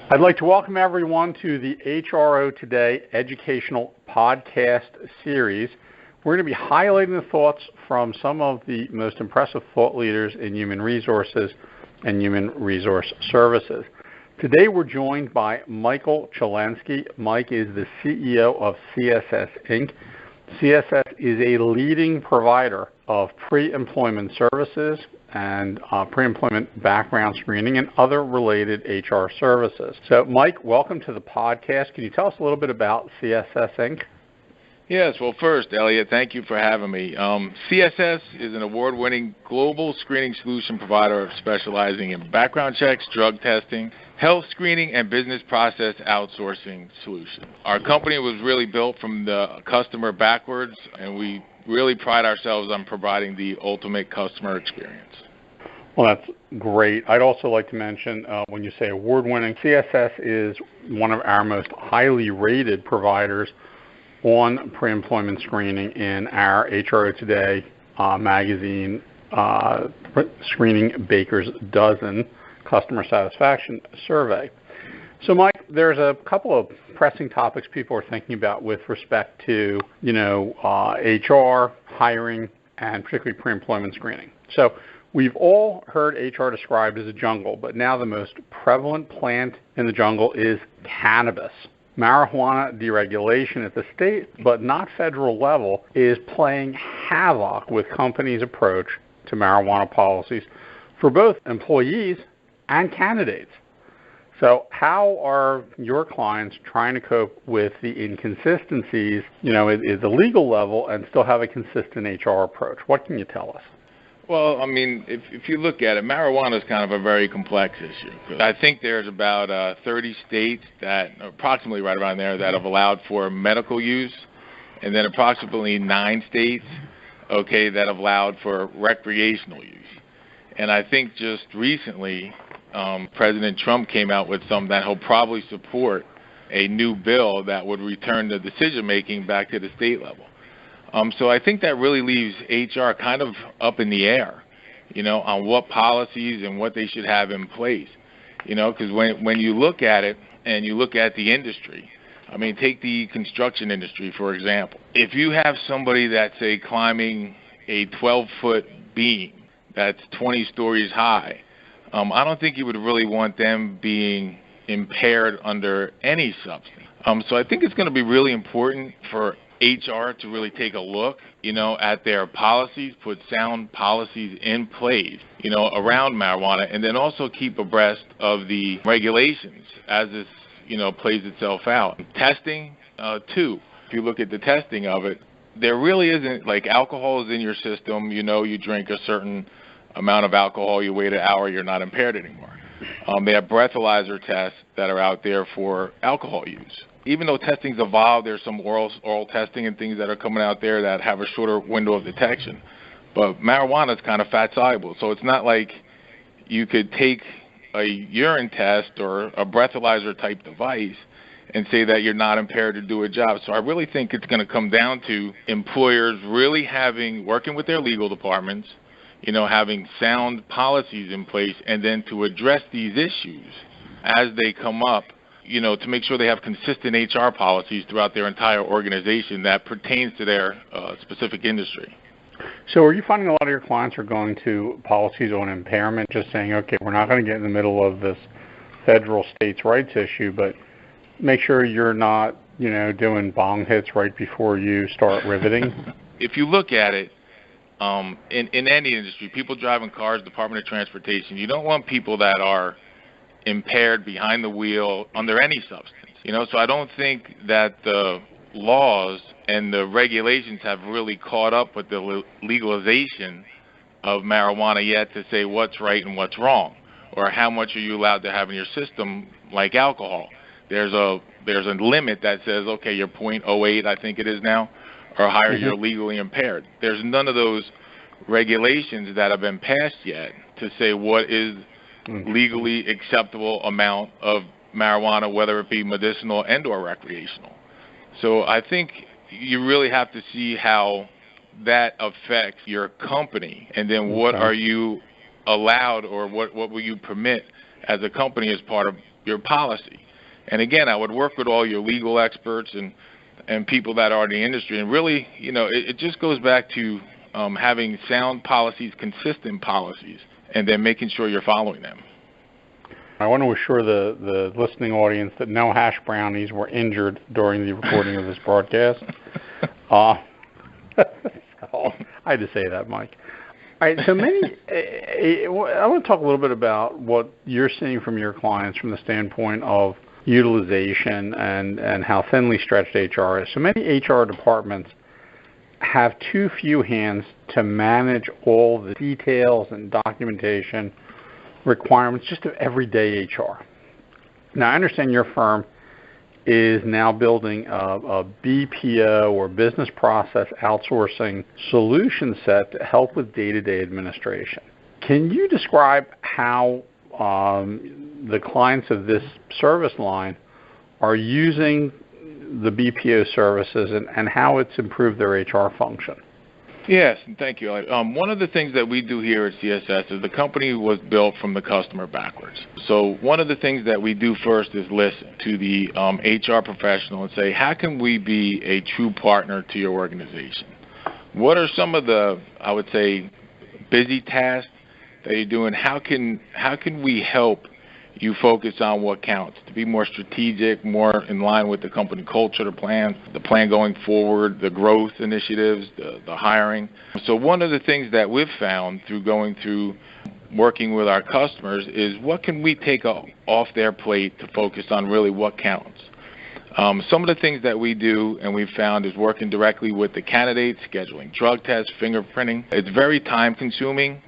I'd like to welcome everyone to the HRO Today educational podcast series. We're going to be highlighting the thoughts from some of the most impressive thought leaders in human resources and human resource services. Today we're joined by Michael Chalenski. Mike is the CEO of Css Inc. Css is a leading provider of pre-employment services and pre-employment background screening and other related HR services. So, Mike, welcome to the podcast. Can you tell us a little bit about Css Inc.? Yes. Well, first, Elliot, thank you for having me. Css is an award-winning global screening solution provider specializing in background checks, drug testing, health screening, and business process outsourcing solutions. Our company was really built from the customer backwards, and we really pride ourselves on providing the ultimate customer experience. Well, that's great. I'd also like to mention, when you say award-winning, Css is one of our most highly rated providers on pre-employment screening in our HRO Today magazine Screening Baker's Dozen customer satisfaction survey. So, Mike, there's a couple of pressing topics people are thinking about with respect to, HR, hiring, and particularly pre-employment screening. So we've all heard HR described as a jungle, but now the most prevalent plant in the jungle is cannabis. Marijuana deregulation at the state, but not federal level, is playing havoc with companies' approach to marijuana policies for both employees and candidates. So how are your clients trying to cope with the inconsistencies, at the legal level and still have a consistent HR approach? What can you tell us? Well, I mean, if you look at it, marijuana is kind of a very complex issue. I think there's about 30 states that, approximately right around there, that have allowed for medical use, and then approximately 9 states, that have allowed for recreational use. And I think just recently, President Trump came out with something that he'll probably support, a new bill that would return the decision-making back to the state level. So I think that really leaves HR kind of up in the air, on what policies and what they should have in place. Because when you look at it and you look at the industry, I mean, take the construction industry, for example. If you have somebody that's, say, climbing a 12-foot beam that's 20 stories high, I don't think you would really want them being impaired under any substance. So I think it's going to be really important for HR to really take a look, at their policies, put sound policies in place, around marijuana, and then also keep abreast of the regulations as this, plays itself out. Testing, too. If you look at the testing of it, there really isn't, like, alcohol is in your system, you drink a certain amount of alcohol, you wait an hour, you're not impaired anymore. They have breathalyzer tests that are out there for alcohol use. Even though testing's evolved, there's some oral testing and things that are coming out there that have a shorter window of detection. But marijuana is kind of fat soluble, so it's not like you could take a urine test or a breathalyzer type device and say that you're not impaired to do a job. So I really think it's going to come down to employers really working with their legal departments, having sound policies in place, and then to address these issues as they come up, to make sure they have consistent HR policies throughout their entire organization that pertains to their specific industry. So are you finding a lot of your clients are going to policies on impairment, just saying, okay, we're not going to get in the middle of this federal states' rights issue, but make sure you're not, doing bong hits right before you start riveting? If you look at it, in any industry, people driving cars, Department of Transportation, you don't want people that are impaired behind the wheel under any substance. So I don't think that the laws and the regulations have really caught up with the legalization of marijuana yet to say what's right and what's wrong, or how much are you allowed to have in your system, like alcohol. There's a limit that says, okay, you're 0.08, I think it is now, or higher, you're legally impaired. There's none of those regulations that have been passed yet to say what is legally acceptable amount of marijuana, whether it be medicinal and or recreational. So I think you really have to see how that affects your company, and then what are you allowed, or what will you permit as a company as part of your policy. And again, I would work with all your legal experts and people that are in the industry. And really, it just goes back to having sound policies, consistent policies, and then making sure you're following them. I want to assure the listening audience that no hash brownies were injured during the recording of this broadcast. So I had to say that, Mike. All right, so I want to talk a little bit about what you're seeing from your clients from the standpoint of utilization and how thinly stretched HR is. So many HR departments have too few hands to manage all the details and documentation requirements just of everyday HR. Now, I understand your firm is now building a BPO or business process outsourcing solution set to help with day-to-day administration. Can you describe how the clients of this service line are using the BPO services and how it's improved their HR function? Yes, thank you. One of the things that we do here at CSS is the company was built from the customer backwards. So one of the things that we do first is listen to the HR professional and say, how can we be a true partner to your organization? What are some of the, I would say, busy tasks that you're doing? How can we help you focus on what counts, to be more strategic, more in line with the company culture, the plan going forward, the growth initiatives, the hiring. So one of the things that we've found through going through working with our customers is what can we take off their plate to focus on really what counts. Some of the things that we do and we've found is working directly with the candidates, scheduling drug tests, fingerprinting. It's very time consuming.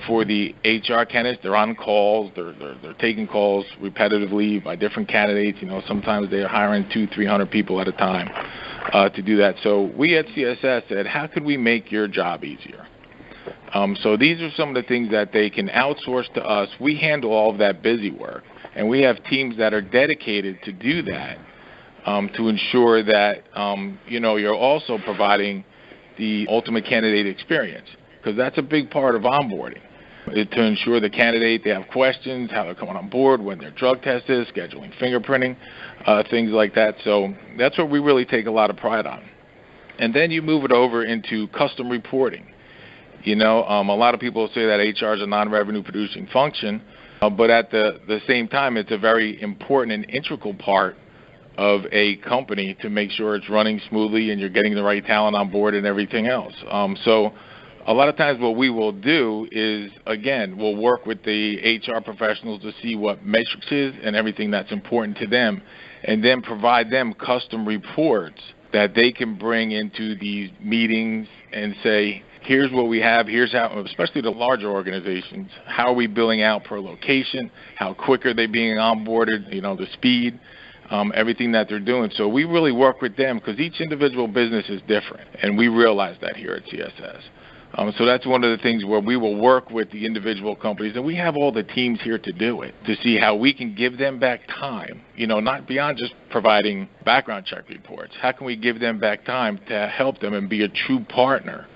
For the HR candidates, they're on calls, they're taking calls repetitively by different candidates. Sometimes they're hiring 200-300 people at a time to do that. So we at CSS said, how could we make your job easier? So these are some of the things that they can outsource to us. We handle all of that busy work, and we have teams that are dedicated to do that to ensure that you're also providing the ultimate candidate experience. Because that's a big part of onboarding, to ensure the candidate, they have questions, how they're coming on board, when their drug test is, scheduling fingerprinting, things like that. So that's what we really take a lot of pride on. And then you move it over into custom reporting. A lot of people say that HR is a non-revenue producing function, but at the same time, it's a very important and integral part of a company to make sure it's running smoothly and you're getting the right talent on board and everything else. So a lot of times what we will do is, again, we'll work with the HR professionals to see what metrics is and everything that's important to them, and then provide them custom reports that they can bring into these meetings and say, here's what we have, here's how, especially the larger organizations, how are we billing out per location, how quick are they being onboarded, the speed, everything that they're doing. So we really work with them because each individual business is different, and we realize that here at CSS. So that's one of the things where we will work with the individual companies, and we have all the teams here to do it, to see how we can give them back time, not beyond just providing background check reports. How can we give them back time to help them and be a true partner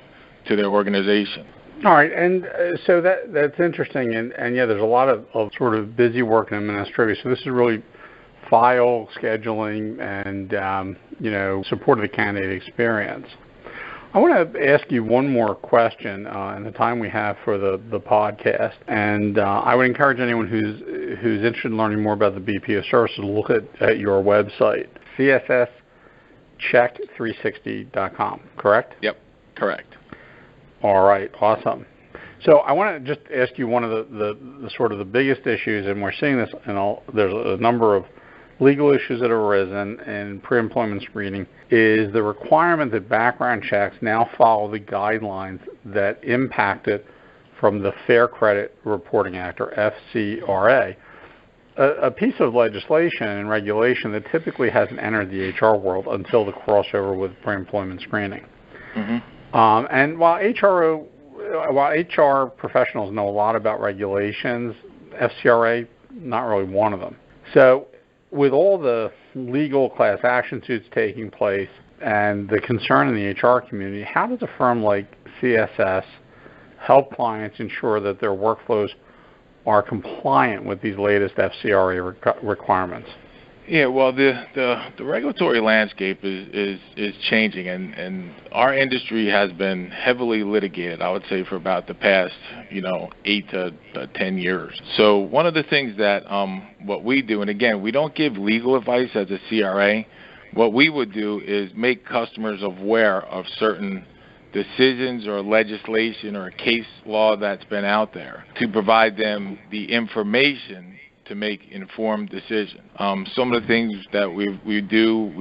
to their organization? All right, and so that's interesting, and yeah, there's a lot of sort of busy work in administrative. So this is really file scheduling and support of the candidate experience. I want to ask you one more question in the time we have for the podcast, and I would encourage anyone who's interested in learning more about the BPO service to look at your website, csscheck360.com, correct? Yep, correct. All right, awesome. So I want to just ask you one of the sort of the biggest issues, and we're seeing this there's a number of legal issues that have arisen in pre-employment screening, is the requirement that background checks now follow the guidelines that impacted from the Fair Credit Reporting Act, or FCRA, a piece of legislation and regulation that typically hasn't entered the HR world until the crossover with pre-employment screening. Mm-hmm. And while HR professionals know a lot about regulations, FCRA, not really one of them. So with all the legal class action suits taking place and the concern in the HR community, how does a firm like CSS help clients ensure that their workflows are compliant with these latest FCRA requirements? Yeah, well, the regulatory landscape is changing, and our industry has been heavily litigated, I would say, for about the past 8 to 10 years. So one of the things that what we do, and again, we don't give legal advice as a CRA. What we would do is make customers aware of certain decisions or legislation or case law that's been out there to provide them the information to make informed decisions. Some of the things that we do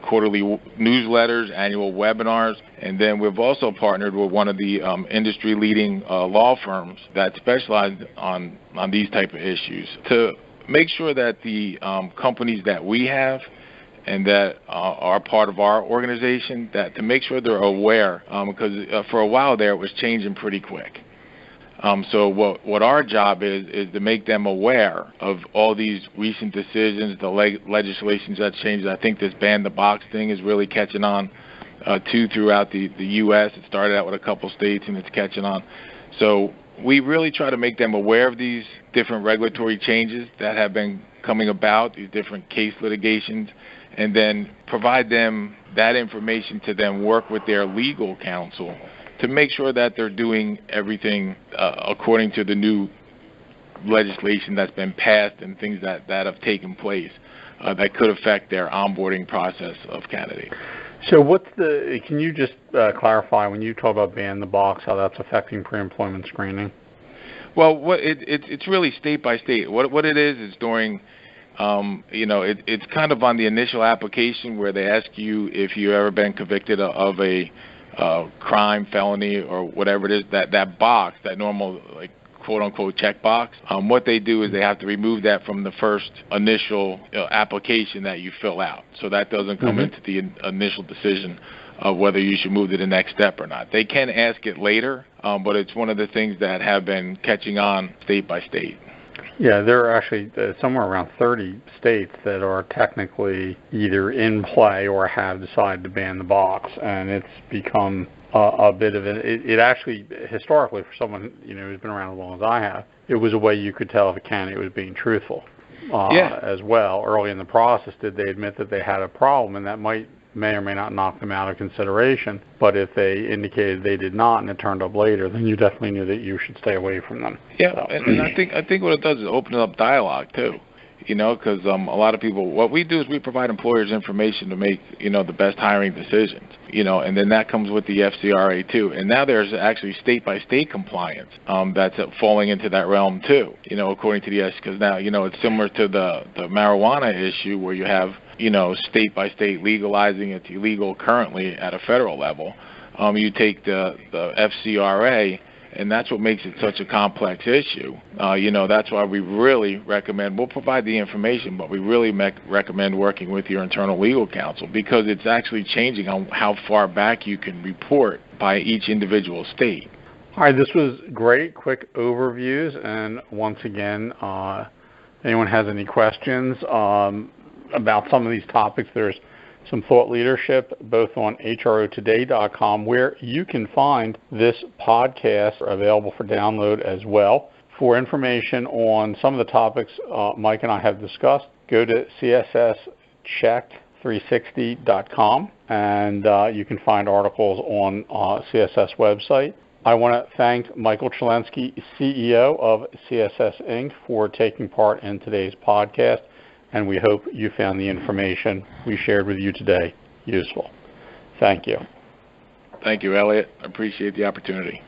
quarterly newsletters, annual webinars, and then we've also partnered with one of the industry-leading law firms that specialize on these type of issues to make sure that the companies that we have and that are part of our organization, that to make sure they're aware, because for a while there it was changing pretty quick. So what our job is to make them aware of all these recent decisions, the legislations that changed. I think this ban the box thing is really catching on too throughout the U.S. It started out with a couple states and it's catching on. So we really try to make them aware of these different regulatory changes that have been coming about, these different case litigations, and then provide them that information to then work with their legal counsel to make sure that they're doing everything according to the new legislation that's been passed and things that have taken place that could affect their onboarding process of candidates. So can you just clarify, when you talk about ban the box, how that's affecting pre-employment screening? Well, it's really state by state. What it is during, it's kind of on the initial application where they ask you if you've ever been convicted of a crime, felony, or whatever it is, that box, that normal, like, quote-unquote check box. What they do is they have to remove that from the first initial application that you fill out. So that doesn't come into the initial decision of whether you should move to the next step or not. They can ask it later, but it's one of the things that have been catching on state by state. Yeah, there are actually somewhere around 30 states that are technically either in play or have decided to ban the box, and it's become a bit of it actually, historically, for someone who's been around as long as I have, it was a way you could tell if a candidate was being truthful as well. Early in the process, did they admit that they had a problem, and that may or may not knock them out of consideration, but if they indicated they did not and it turned up later, then you definitely knew that you should stay away from them. Yeah, so. and I think what it does is open up dialogue too, because a lot of people, what we do is we provide employers information to make the best hiring decisions, and then that comes with the FCRA too. And now there's actually state by state compliance that's falling into that realm too, according to the because now it's similar to the marijuana issue where you have state by state legalizing. It's illegal currently at a federal level. You take the FCRA, and that's what makes it such a complex issue. That's why we really recommend, we'll provide the information, but we really recommend working with your internal legal counsel, because it's actually changing on how far back you can report by each individual state. All right, this was great, quick overviews, and once again, if anyone has any questions about some of these topics, there's some thought leadership both on HROtoday.com, where you can find this podcast available for download as well. For information on some of the topics Mike and I have discussed, go to CSSCheck360.com, and you can find articles on CSS website. I want to thank Michael Chalenski, CEO of Css Inc., for taking part in today's podcast, and we hope you found the information we shared with you today useful. Thank you. Thank you, Elliot. I appreciate the opportunity.